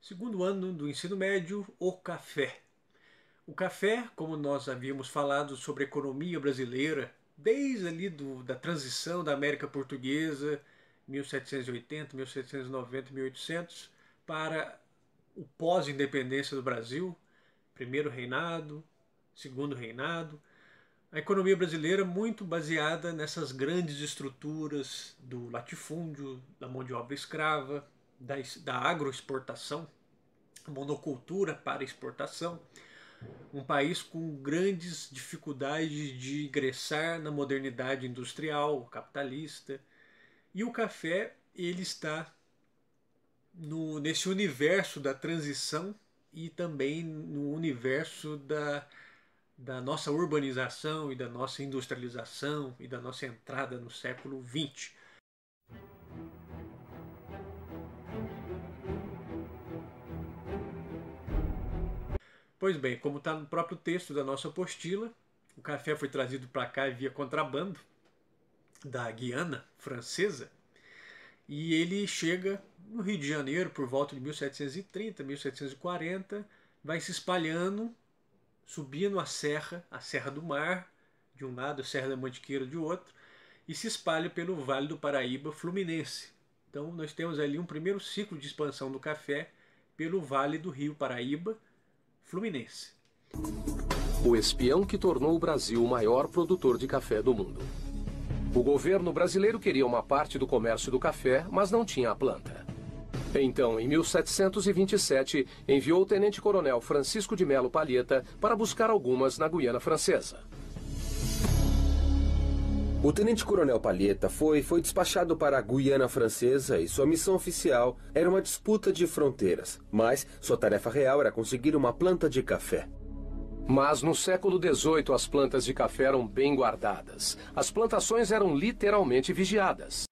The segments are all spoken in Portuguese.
Segundo ano do ensino médio, o café. O café, como nós havíamos falado sobre a economia brasileira, desde ali da transição da América Portuguesa, 1780, 1790, 1800, para o pós-independência do Brasil, primeiro reinado, segundo reinado, a economia brasileira muito baseada nessas grandes estruturas do latifúndio, da mão de obra escrava, da agroexportação, monocultura para exportação, um país com grandes dificuldades de ingressar na modernidade industrial, capitalista. E o café ele está nesse universo da transição e também no universo da nossa urbanização e da nossa industrialização e da nossa entrada no século XX. Pois bem, como está no próprio texto da nossa apostila, o café foi trazido para cá via contrabando da Guiana Francesa e ele chega no Rio de Janeiro por volta de 1730, 1740, vai se espalhando, subindo a Serra do Mar, de um lado, a Serra da Mantiqueira de outro, e se espalha pelo Vale do Paraíba Fluminense. Então nós temos ali um primeiro ciclo de expansão do café pelo Vale do Rio Paraíba Fluminense. O espião que tornou o Brasil o maior produtor de café do mundo. O governo brasileiro queria uma parte do comércio do café, mas não tinha a planta. Então, em 1727, enviou o tenente-coronel Francisco de Melo Palheta para buscar algumas na Guiana Francesa. O tenente-coronel Palheta foi despachado para a Guiana Francesa e sua missão oficial era uma disputa de fronteiras, mas sua tarefa real era conseguir uma planta de café. Mas no século XVIII as plantas de café eram bem guardadas. As plantações eram literalmente vigiadas.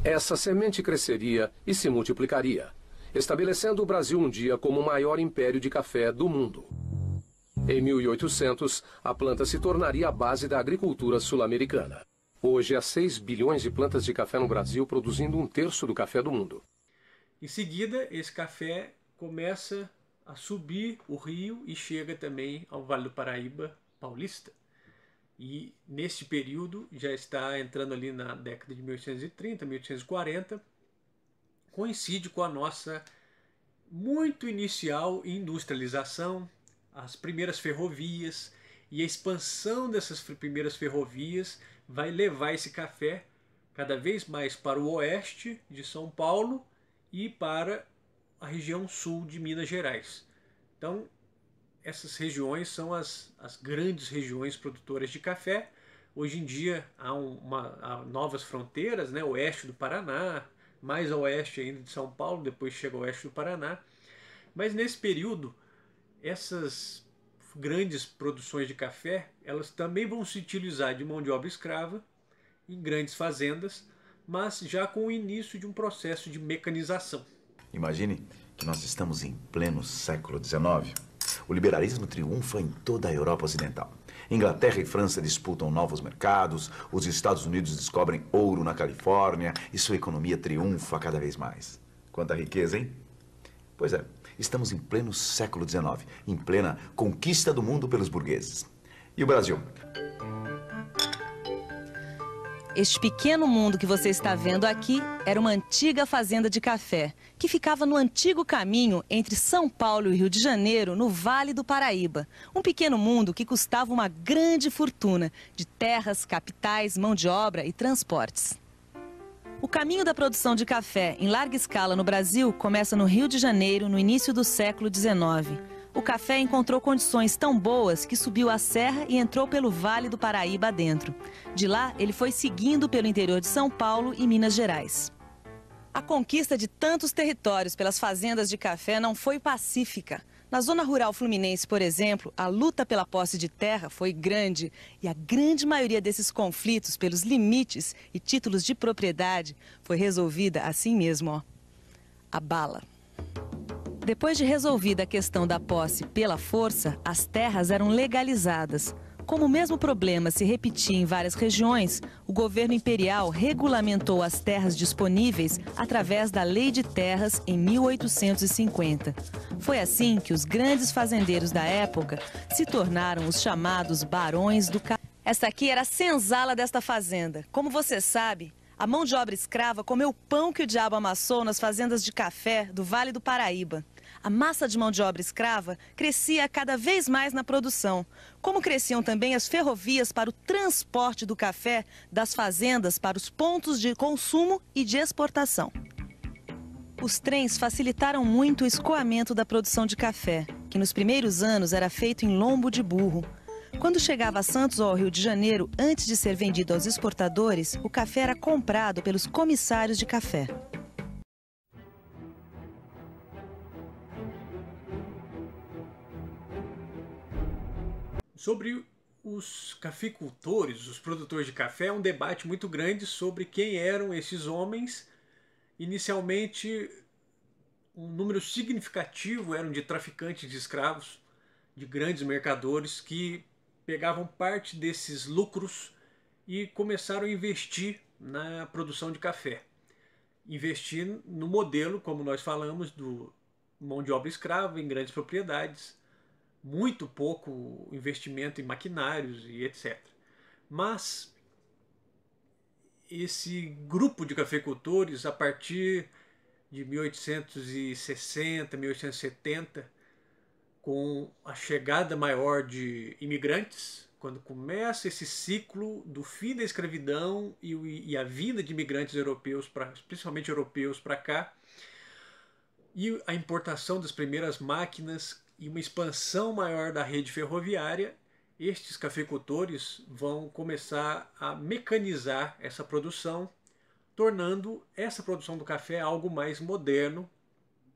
Essa semente cresceria e se multiplicaria, estabelecendo o Brasil um dia como o maior império de café do mundo. Em 1800, a planta se tornaria a base da agricultura sul-americana. Hoje há 6 bilhões de plantas de café no Brasil, produzindo 1/3 do café do mundo. Em seguida, esse café começa a subir o rio e chega também ao Vale do Paraíba paulista. E neste período, já está entrando ali na década de 1830, 1840, coincide com a nossa muito inicial industrialização, as primeiras ferrovias, e a expansão dessas primeiras ferrovias vai levar esse café cada vez mais para o oeste de São Paulo e para a região sul de Minas Gerais. Então, essas regiões são as grandes regiões produtoras de café. Hoje em dia há novas fronteiras, né? Oeste do Paraná, mais a oeste ainda de São Paulo, depois chega ao oeste do Paraná. Mas nesse período, essas grandes produções de café, elas também vão se utilizar de mão de obra escrava em grandes fazendas, mas já com o início de um processo de mecanização. Imagine que nós estamos em pleno século XIX. O liberalismo triunfa em toda a Europa Ocidental. Inglaterra e França disputam novos mercados, os Estados Unidos descobrem ouro na Califórnia e sua economia triunfa cada vez mais. Quanta riqueza, hein? Pois é, estamos em pleno século XIX, em plena conquista do mundo pelos burgueses. E o Brasil? Este pequeno mundo que você está vendo aqui era uma antiga fazenda de café, que ficava no antigo caminho entre São Paulo e Rio de Janeiro, no Vale do Paraíba. Um pequeno mundo que custava uma grande fortuna de terras, capitais, mão de obra e transportes. O caminho da produção de café em larga escala no Brasil começa no Rio de Janeiro, no início do século XIX. O café encontrou condições tão boas que subiu a serra e entrou pelo Vale do Paraíba adentro. De lá, ele foi seguindo pelo interior de São Paulo e Minas Gerais. A conquista de tantos territórios pelas fazendas de café não foi pacífica. Na zona rural fluminense, por exemplo, a luta pela posse de terra foi grande e a grande maioria desses conflitos pelos limites e títulos de propriedade foi resolvida assim mesmo, ó, a bala. Depois de resolvida a questão da posse pela força, as terras eram legalizadas. como o mesmo problema se repetia em várias regiões, o governo imperial regulamentou as terras disponíveis através da Lei de Terras em 1850. Foi assim que os grandes fazendeiros da época se tornaram os chamados barões do café. Esta aqui era a senzala desta fazenda. Como você sabe, a mão de obra escrava comeu o pão que o diabo amassou nas fazendas de café do Vale do Paraíba. A massa de mão de obra escrava crescia cada vez mais na produção, como cresciam também as ferrovias para o transporte do café das fazendas para os pontos de consumo e de exportação. Os trens facilitaram muito o escoamento da produção de café, que nos primeiros anos era feito em lombo de burro. Quando chegava a Santos ou ao Rio de Janeiro, antes de ser vendido aos exportadores, o café era comprado pelos comissários de café. Sobre os cafeicultores, os produtores de café, é um debate muito grande sobre quem eram esses homens. Inicialmente, um número significativo eram de traficantes de escravos, de grandes mercadores que pegavam parte desses lucros e começaram a investir na produção de café. Investir no modelo, como nós falamos, do mão de obra escrava em grandes propriedades, muito pouco investimento em maquinários e etc. Mas esse grupo de cafeicultores, a partir de 1860, 1870, com a chegada maior de imigrantes, quando começa esse ciclo do fim da escravidão e a vinda de imigrantes europeus, principalmente europeus, para cá, e a importação das primeiras máquinas e uma expansão maior da rede ferroviária, estes cafeicultores vão começar a mecanizar essa produção, tornando essa produção do café algo mais moderno,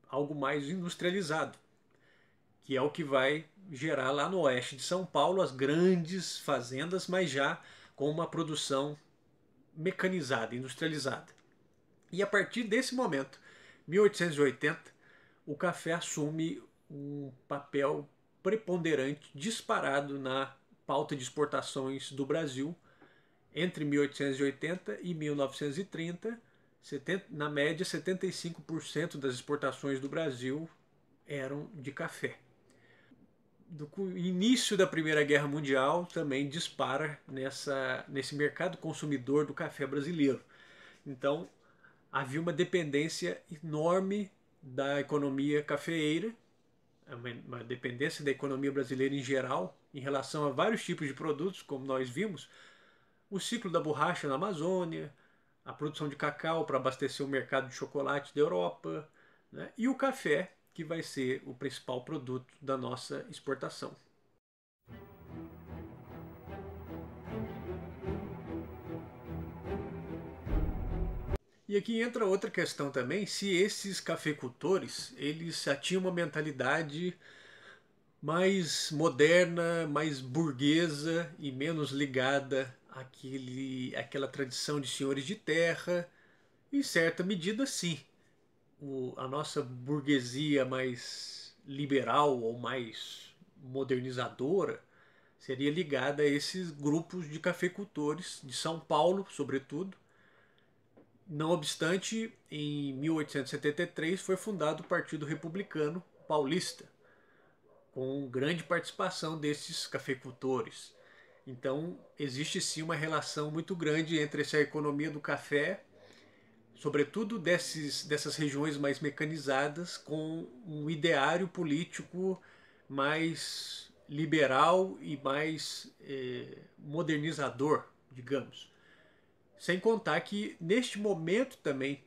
algo mais industrializado, que é o que vai gerar lá no oeste de São Paulo as grandes fazendas, mas já com uma produção mecanizada, industrializada. E a partir desse momento, 1880, o café assume um papel preponderante, disparado na pauta de exportações do Brasil. Entre 1880 e 1930, na média, 75% das exportações do Brasil eram de café. Do início da Primeira Guerra Mundial também dispara nesse mercado consumidor do café brasileiro. Então havia uma dependência enorme da economia cafeeira, uma dependência da economia brasileira em geral em relação a vários tipos de produtos, como nós vimos, o ciclo da borracha na Amazônia, a produção de cacau para abastecer o mercado de chocolate da Europa, né? E o café, que vai ser o principal produto da nossa exportação. E aqui entra outra questão também, se esses cafeicultores eles já tinham uma mentalidade mais moderna, mais burguesa e menos ligada àquela tradição de senhores de terra. Em certa medida, sim. A nossa burguesia mais liberal ou mais modernizadora seria ligada a esses grupos de cafeicultores de São Paulo, sobretudo. Não obstante, em 1873 foi fundado o Partido Republicano Paulista, com grande participação desses cafeicultores. Então, existe sim uma relação muito grande entre essa economia do café, sobretudo dessas regiões mais mecanizadas, com um ideário político mais liberal e mais modernizador, digamos. Sem contar que, neste momento também,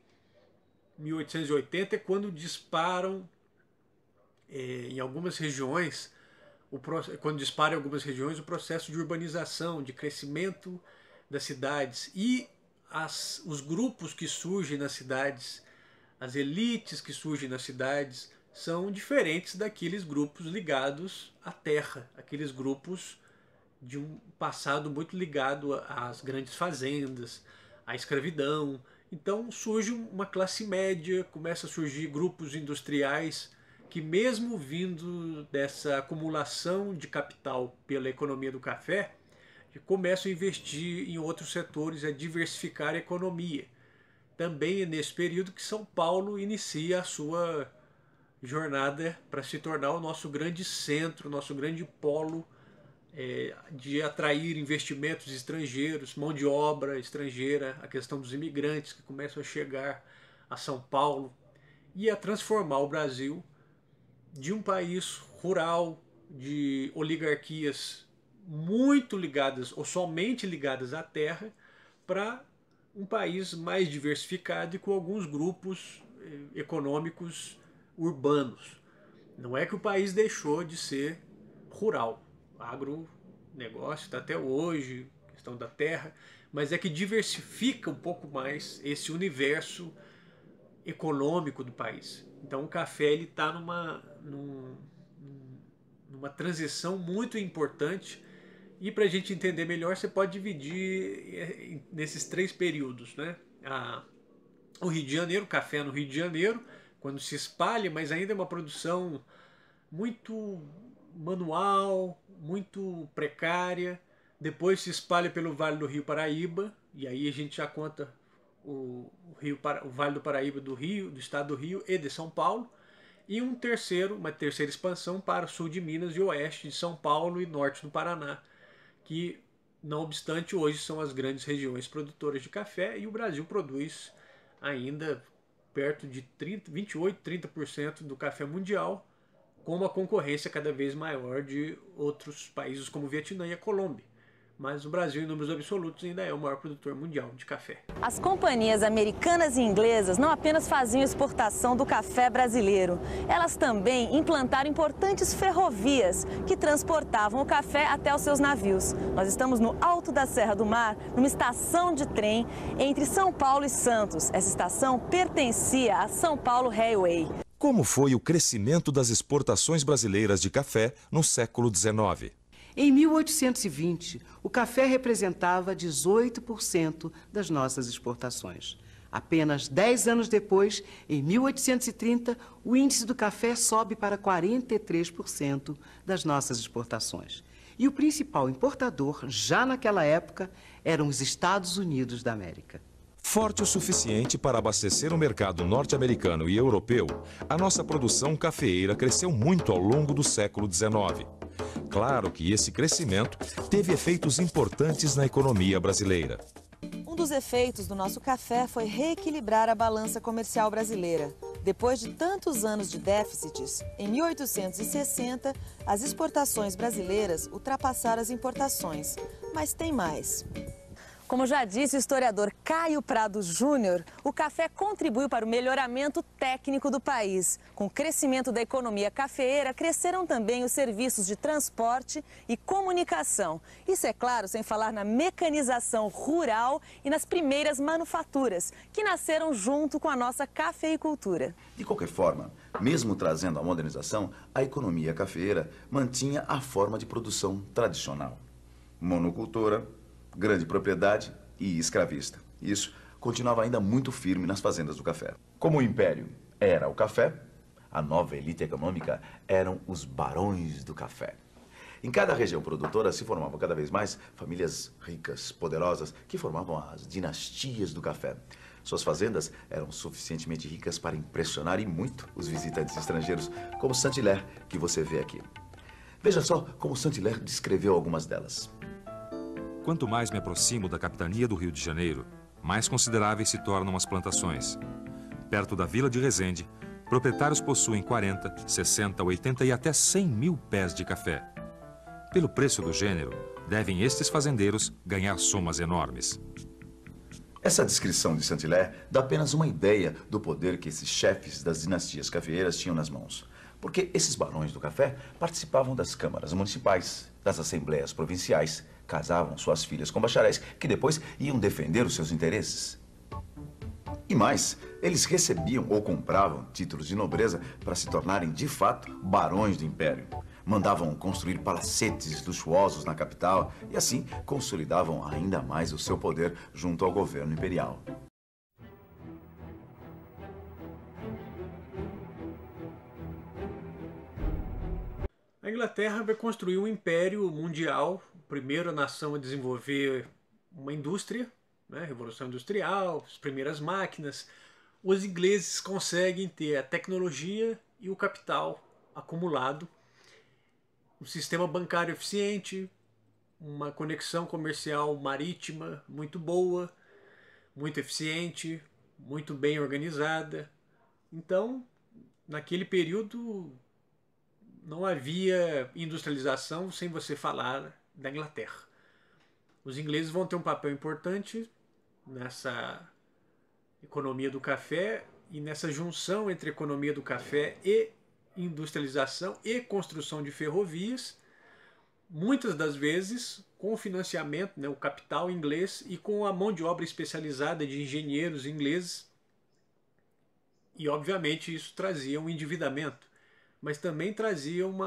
1880, é quando disparam em algumas regiões, o processo de urbanização, de crescimento das cidades, e os grupos que surgem nas cidades, as elites que surgem nas cidades, são diferentes daqueles grupos ligados à terra, aqueles grupos de um passado muito ligado às grandes fazendas, à escravidão. Então surge uma classe média, começa a surgir grupos industriais que, mesmo vindo dessa acumulação de capital pela economia do café, começam a investir em outros setores, a diversificar a economia. Também é nesse período que São Paulo inicia a sua jornada para se tornar o nosso grande centro, o nosso grande polo de atrair investimentos estrangeiros, mão de obra estrangeira, a questão dos imigrantes que começam a chegar a São Paulo e a transformar o Brasil de um país rural, de oligarquias muito ligadas ou somente ligadas à terra, para um país mais diversificado e com alguns grupos econômicos urbanos. Não é que o país deixou de ser rural, agronegócio está até hoje, questão da terra, mas é que diversifica um pouco mais esse universo econômico do país. Então o café está numa transição muito importante, e para a gente entender melhor você pode dividir nesses 3 períodos, né? O Rio de Janeiro, o café no Rio de Janeiro, quando se espalha, mas ainda é uma produção muito manual, muito precária. Depois se espalha pelo Vale do Rio Paraíba, e aí a gente já conta o Vale do Paraíba do Rio, do estado do Rio e de São Paulo, e uma terceira expansão para o sul de Minas e oeste de São Paulo e norte do Paraná, que, não obstante, hoje são as grandes regiões produtoras de café, e o Brasil produz ainda perto de 28-30% do café mundial, com uma concorrência cada vez maior de outros países como o Vietnã e a Colômbia. Mas o Brasil, em números absolutos, ainda é o maior produtor mundial de café. As companhias americanas e inglesas não apenas faziam exportação do café brasileiro, elas também implantaram importantes ferrovias que transportavam o café até os seus navios. Nós estamos no alto da Serra do Mar, numa estação de trem entre São Paulo e Santos. Essa estação pertencia à São Paulo Railway. Como foi o crescimento das exportações brasileiras de café no século XIX? Em 1820, o café representava 18% das nossas exportações. Apenas 10 anos depois, em 1830, o índice do café sobe para 43% das nossas exportações. E o principal importador, já naquela época, eram os Estados Unidos da América. Forte o suficiente para abastecer o mercado norte-americano e europeu, a nossa produção cafeeira cresceu muito ao longo do século XIX. Claro que esse crescimento teve efeitos importantes na economia brasileira. Um dos efeitos do nosso café foi reequilibrar a balança comercial brasileira. Depois de tantos anos de déficits, em 1860, as exportações brasileiras ultrapassaram as importações. Mas tem mais. Como já disse o historiador Caio Prado Júnior, o café contribuiu para o melhoramento técnico do país. Com o crescimento da economia cafeeira, cresceram também os serviços de transporte e comunicação. Isso, é claro, sem falar na mecanização rural e nas primeiras manufaturas, que nasceram junto com a nossa cafeicultura. De qualquer forma, mesmo trazendo a modernização, a economia cafeeira mantinha a forma de produção tradicional. Monocultora, grande propriedade e escravista. Isso continuava ainda muito firme nas fazendas do café. Como o império era o café, a nova elite econômica eram os barões do café. Em cada região produtora se formavam cada vez mais famílias ricas, poderosas, que formavam as dinastias do café. Suas fazendas eram suficientemente ricas para impressionar e muito os visitantes estrangeiros, como Saint-Hilaire, que você vê aqui. Veja só como Saint-Hilaire descreveu algumas delas. Quanto mais me aproximo da capitania do Rio de Janeiro, mais consideráveis se tornam as plantações. Perto da Vila de Resende, proprietários possuem 40, 60, 80 e até 100 mil pés de café. Pelo preço do gênero, devem estes fazendeiros ganhar somas enormes. Essa descrição de Saint-Hilaire dá apenas uma ideia do poder que esses chefes das dinastias cafeeiras tinham nas mãos. Porque esses barões do café participavam das câmaras municipais, das assembleias provinciais, casavam suas filhas com bacharéis que depois iam defender os seus interesses. E mais, eles recebiam ou compravam títulos de nobreza para se tornarem de fato barões do império. Mandavam construir palacetes luxuosos na capital e assim consolidavam ainda mais o seu poder junto ao governo imperial. A Inglaterra vai construir um império mundial primeira nação a desenvolver uma indústria, né? Revolução Industrial, as primeiras máquinas. Os ingleses conseguem ter a tecnologia e o capital acumulado, um sistema bancário eficiente, uma conexão comercial marítima muito boa, muito eficiente, muito bem organizada. Então, naquele período, não havia industrialização sem você falar da Inglaterra. Os ingleses vão ter um papel importante nessa economia do café e nessa junção entre economia do café e industrialização e construção de ferrovias, muitas das vezes com o financiamento, né, o capital inglês e com a mão de obra especializada de engenheiros ingleses. E obviamente isso trazia um endividamento, mas também trazia um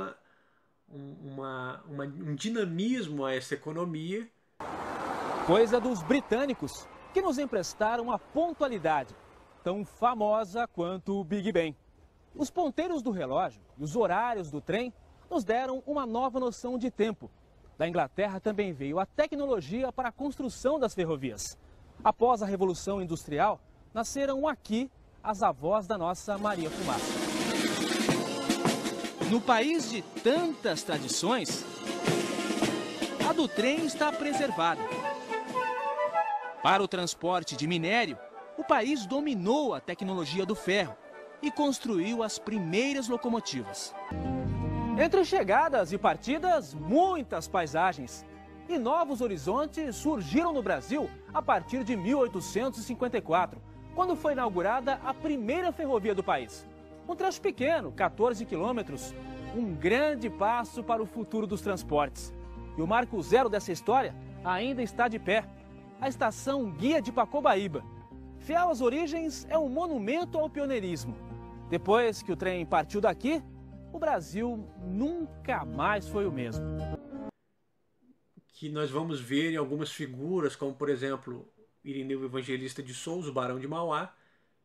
dinamismo a essa economia. Coisa dos britânicos, que nos emprestaram a pontualidade, tão famosa quanto o Big Ben. Os ponteiros do relógio e os horários do trem nos deram uma nova noção de tempo. Da Inglaterra também veio a tecnologia para a construção das ferrovias. Após a Revolução Industrial, nasceram aqui as avós da nossa Maria Fumaça. No país de tantas tradições, a do trem está preservada. Para o transporte de minério, o país dominou a tecnologia do ferro e construiu as primeiras locomotivas. Entre chegadas e partidas, muitas paisagens. E novos horizontes surgiram no Brasil a partir de 1854, quando foi inaugurada a primeira ferrovia do país. Um trecho pequeno, 14 quilômetros, um grande passo para o futuro dos transportes. E o marco zero dessa história ainda está de pé, a estação Guia de Pacobaíba. Fiel às origens, é um monumento ao pioneirismo. Depois que o trem partiu daqui, o Brasil nunca mais foi o mesmo. Que nós vamos ver em algumas figuras, como por exemplo, Irineu Evangelista de Souza, o Barão de Mauá,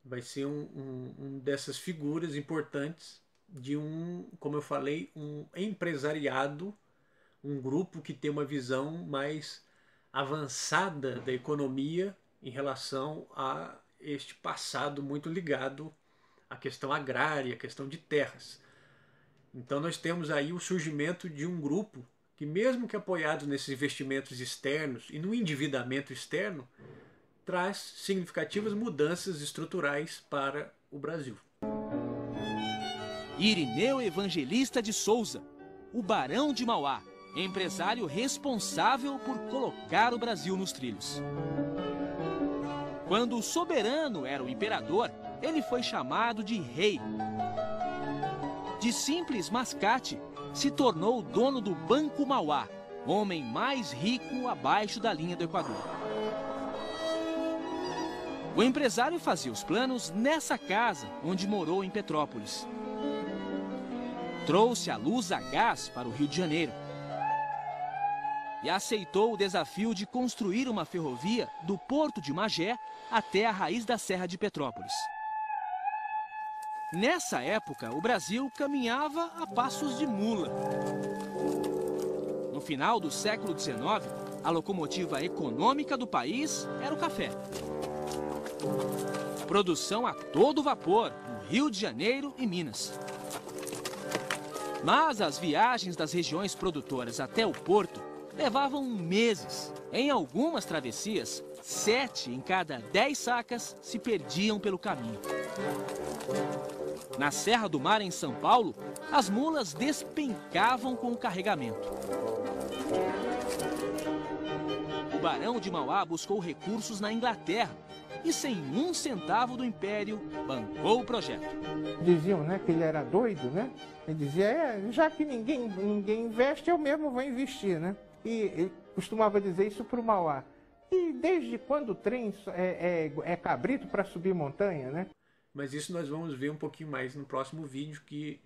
vai ser um dessas figuras importantes de como eu falei, um empresariado, um grupo que tem uma visão mais avançada da economia em relação a este passado muito ligado à questão agrária, à questão de terras. Então nós temos aí o surgimento de um grupo que, mesmo que apoiado nesses investimentos externos e no endividamento externo, traz significativas mudanças estruturais para o Brasil. Irineu Evangelista de Souza, o Barão de Mauá, empresário responsável por colocar o Brasil nos trilhos. Quando o soberano era o imperador, ele foi chamado de rei. De simples mascate, se tornou o dono do Banco Mauá, homem mais rico abaixo da linha do Equador. O empresário fazia os planos nessa casa onde morou em Petrópolis. Trouxe a luz a gás para o Rio de Janeiro e aceitou o desafio de construir uma ferrovia do Porto de Magé até a raiz da Serra de Petrópolis. Nessa época, o Brasil caminhava a passos de mula. No final do século XIX, a locomotiva econômica do país era o café. Produção a todo vapor no Rio de Janeiro e Minas. Mas as viagens das regiões produtoras até o porto levavam meses. Em algumas travessias, 7 em cada 10 sacas se perdiam pelo caminho. Na Serra do Mar, em São Paulo, as mulas despencavam com o carregamento. O Barão de Mauá buscou recursos na Inglaterra e, sem um centavo do império, bancou o projeto. Diziam, né, que ele era doido, né? Ele dizia, já que ninguém investe, eu mesmo vou investir, né? E ele costumava dizer isso para o Mauá. E desde quando o trem é cabrito para subir montanha, né? Mas isso nós vamos ver um pouquinho mais no próximo vídeo, que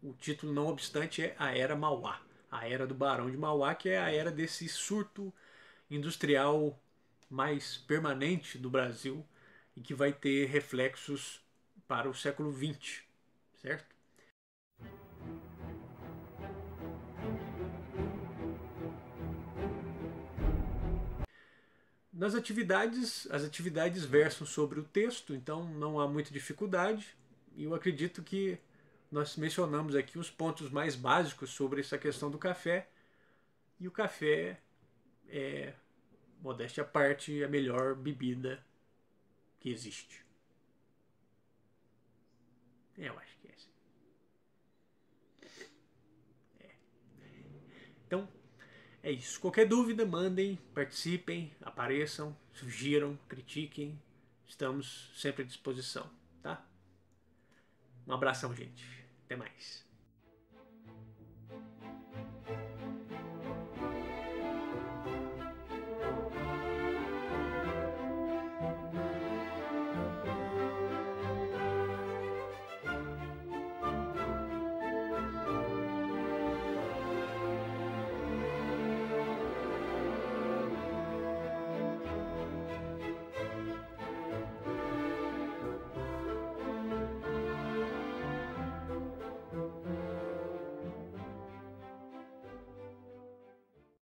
o título, não obstante, é A Era Mauá. A Era do Barão de Mauá, que é a era desse surto industrial mais permanente do Brasil e que vai ter reflexos para o século XX, certo? As atividades versam sobre o texto, então não há muita dificuldade. E eu acredito que nós mencionamos aqui os pontos mais básicos sobre essa questão do café. E o café é, modéstia à parte, a melhor bebida que existe. Eu acho que é assim. Então, é isso. Qualquer dúvida, mandem, participem, apareçam, sugiram, critiquem. Estamos sempre à disposição, tá? Um abração, gente. Até mais.